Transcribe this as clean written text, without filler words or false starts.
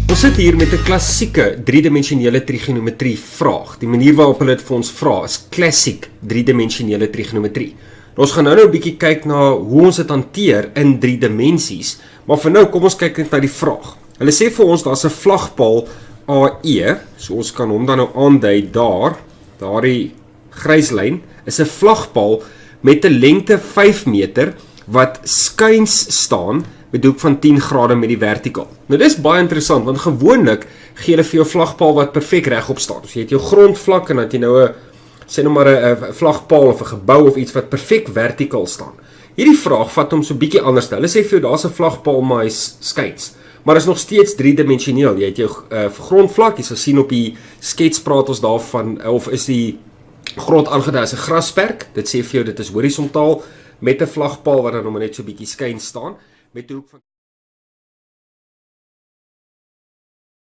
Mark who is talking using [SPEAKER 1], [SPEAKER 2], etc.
[SPEAKER 1] Ons sit hier met 'n klassieke driedimensionele trigonometrie vraag. Die manier waarop hulle dit vir ons vra is klassiek driedimensionele trigonometrie. Ons gaan nou 'n bietjie kyk na hoe ons dit hanteer in 3 dimensies, maar vir nou kom ons kyk net na die vraag. Hulle sê vir ons daar's 'n vlagpaal AE, so ons kan hom dan nou aandui daar, daardie gryslyn is 'n vlagpaal met 'n lengte 5 meter wat skuins staan met hoek van 10 grade met die vertikaal. Nou dis baie interessant, want gewoonlik gee hulle vir jou vlagpaal wat perfek regop staan. So jy het jou grondvlak en dan het jy nou 'n sê nou maar 'n vlagpaal of 'n gebou of iets wat perfek vertikaal staan. Hierdie vraag vat hom so bietjie anders. Hulle sê vir jou daar's 'n vlagpaal maar hy skuins. Maar is nog steeds driedimensioneel. Jy het jou grondvlak, jy sal sien op die skets praat ons daarvan of is die grond aangedui as 'n grasperk. Dit sê vir jou dit is horisontaal met 'n vlagpaal wat dan net so bietjie skuins staan met 'n hoek van